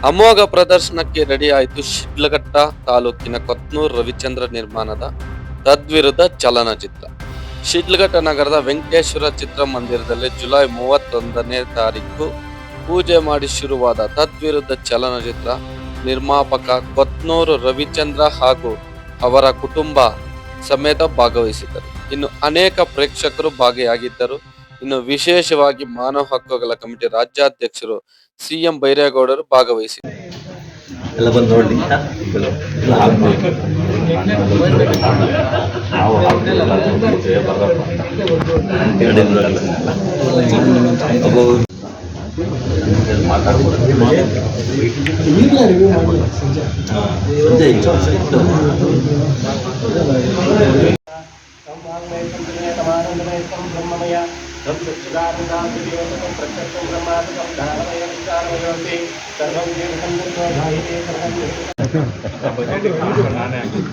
ಅಮೋಘ ಪ್ರದರ್ಶನಕ್ಕೆ ರೆಡಿಯಾಯಿತು ಶಿಡ್ಲಘಟ್ಟ ತಾಲೂಕಿನ ಕೊತ್ನೂರು ರವಿಚಂದ್ರ ನಿರ್ಮಾಣದ ತದ್ವಿರುದ್ಧ ಚಲನಚಿತ್ರ. ಶಿಡ್ಲಘಟ್ಟ ನಗರದ ವೆಂಕಟೇಶ್ವರ ಚಿತ್ರಮಂದಿರದಲ್ಲಿ ಜುಲೈ 31ನೇ ತಾರೀಕು ಪೂಜೆ ಮಾಡಿ ಶುರುವಾದ ತದ್ವಿರುದ್ಧ ಚಲನಚಿತ್ರ ನಿರ್ಮಾಪಕ ಕೊತ್ನೂರು ರವಿಚಂದ್ರ ಹಾಗೂ ಅವರ ಕುಟುಂಬ ಸಮೇತ ಭಾಗವಹಿಸಿದ್ದರು. ಇನ್ನು ಅನೇಕ ಪ್ರೇಕ್ಷಕರು ಭಾಗಿಯಾಗಿದ್ದರು. ಇನ್ನು ವಿಶೇಷವಾಗಿ ಮಾನವ ಹಕ್ಕುಗಳ ಕಮಿಟಿ ರಾಜ್ಯಾಧ್ಯಕ್ಷರು ಸಿಎಂ ಬೈರೇಗೌಡರು ಭಾಗವಹಿಸಿದರು. ಎಲ್ಲ ಬಂದು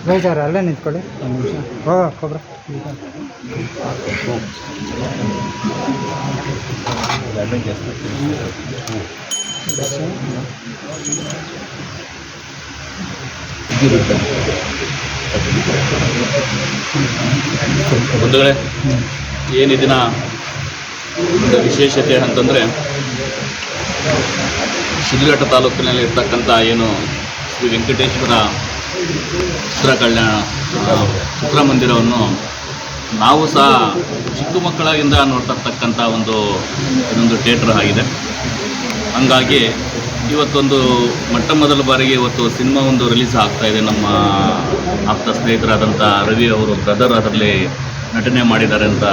ನೋಡಿ ಸರ್ ಅಲ್ಲೇ ನಿಂತ್ಕೊಳ್ಳಿ ಒಂದು ನಿಮಿಷ. ಕೊಬ್ರ ಬಂಧುಗಳೇ, ಏನಿದಿನ ಒಂದು ವಿಶೇಷತೆ ಅಂತಂದರೆ ಶಿಡ್ಲಘಟ್ಟ ತಾಲೂಕಿನಲ್ಲಿ ಇರ್ತಕ್ಕಂಥ ಏನು ಶ್ರೀ ವೆಂಕಟೇಶ್ವರ ಚಿತ್ರಮಂದಿರವನ್ನು ನಾವು ಸಹ ಚಿಕ್ಕ ಮಕ್ಕಳಿಂದ ನೋಡ್ತಿರ್ತಕ್ಕಂಥ ಇದೊಂದು ಥಿಯೇಟ್ರ್ ಆಗಿದೆ. ಹಂಗಾಗಿ ಇವತ್ತೊಂದು ಮೊದಲ ಬಾರಿಗೆ ಇವತ್ತು ಸಿನಿಮಾ ರಿಲೀಸ್ ಆಗ್ತಾಯಿದೆ. ನಮ್ಮ ಆಪ್ತ ಸ್ನೇಹಿತರಾದಂಥ ರವಿ ಅವರು ಬ್ರದರ್ ಅದರಲ್ಲಿ ನಟನೆ ಮಾಡಿದ್ದಾರೆ ಅಂತ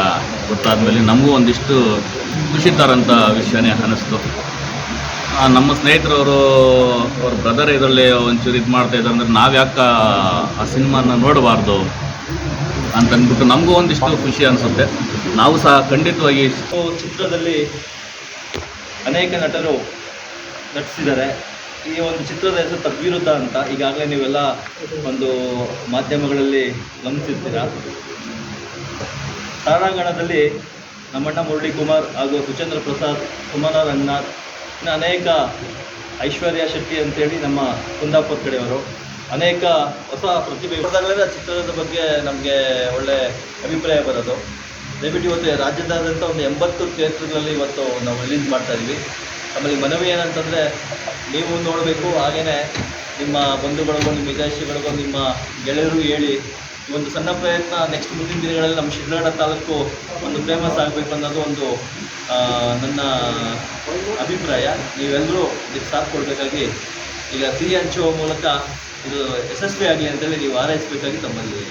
ಗೊತ್ತಾದ ಮೇಲೆ ನಮಗೂ ಒಂದಿಷ್ಟು ಖುಷಿ ತರೋಂಥ ವಿಷಯನೇ ಅನ್ನಿಸ್ತು. ನಮ್ಮ ಸ್ನೇಹಿತರವರು ಅವ್ರ ಬ್ರದರ್ ಇದರಲ್ಲಿ ಒಂಚೂರು ಇದು ಮಾಡ್ತಾಯಿದ್ದಾರೆ ಅಂದರೆ ನಾವು ಯಾಕೆ ಆ ಸಿನಿಮಾನ ನೋಡಬಾರ್ದು ಅಂತಂದ್ಬಿಟ್ಟು ನಮಗೂ ಒಂದಿಷ್ಟು ಖುಷಿ ಅನಿಸುತ್ತೆ. ನಾವು ಸಹ ಖಂಡಿತವಾಗಿ ಚಿತ್ರದಲ್ಲಿ ಅನೇಕ ನಟರು ನಟಿಸಿದ್ದಾರೆ. ಈ ಒಂದು ಚಿತ್ರದ ಹೆಸರು ತದ್ವಿರುದ್ಧ ಅಂತ ಈಗಾಗಲೇ ನೀವೆಲ್ಲ ಒಂದು ಮಾಧ್ಯಮಗಳಲ್ಲಿ ಗಮನಿಸಿರ್ತೀರ. ತಾರಾಂಗಣದಲ್ಲಿ ನಮ್ಮಣ್ಣ ಮುರಳಿ ಕುಮಾರ್ ಹಾಗೂ ಸುಚೇಂದ್ರ ಪ್ರಸಾದ್, ಸುಮನ ರಂಗನಾಥ್, ಇನ್ನು ಅನೇಕ ಐಶ್ವರ್ಯ ಶೆಟ್ಟಿ ಅಂತೇಳಿ ನಮ್ಮ ಕುಂದಾಪುರ ಕಡೆಯವರು ಅನೇಕ ಹೊಸ ಪ್ರತಿಭೆ ಚಿತ್ರದ ಬಗ್ಗೆ ನಮಗೆ ಒಳ್ಳೆ ಅಭಿಪ್ರಾಯ ಬರೋದು. ದಯವಿಟ್ಟು ಇವತ್ತು ರಾಜ್ಯದಾದ್ಯಂತ ಒಂದು 80 ಥಿಯೇಟ್ರ್ಗಳಲ್ಲಿ ಇವತ್ತು ನಾವು ರಿಲೀಸ್ ಮಾಡ್ತಾಯಿದ್ವಿ. ಆಮೇಲೆ ಮನವಿ ಏನಂತಂದರೆ ನೀವು ನೋಡಬೇಕು, ಹಾಗೆಯೇ ನಿಮ್ಮ ಬಂಧುಗಳಿಗೂ, ನಿಮ್ಮ ವಿದೇಶಿಗಳಿಗೂ, ನಿಮ್ಮ ಗೆಳೆಯರು ಹೇಳಿ ಈ ಒಂದು ಸಣ್ಣ ಪ್ರಯತ್ನ ನೆಕ್ಸ್ಟ್ ಮುಂದಿನ ದಿನಗಳಲ್ಲಿ ನಮ್ಮ ಶಿಡ್ಲಘಟ್ಟ ತಾಲೂಕು ಒಂದು ಫೇಮಸ್ ಆಗಬೇಕು ಅನ್ನೋದು ಒಂದು ನನ್ನ ಅಭಿಪ್ರಾಯ. ನೀವೆಲ್ಲರೂ ಇದಕ್ಕೆ ಸಾಥ್ ಕೊಡಬೇಕಾಗಿ ಈಗ ಸಿಹಿ ಹಂಚುವ ಮೂಲಕ ಇದು ಯಶಸ್ವಿ ಆಗಲಿ ಅಂತೇಳಿ ನೀವು ಹಾರೈಸಬೇಕಾಗಿ ತಮ್ಮಲ್ಲಿ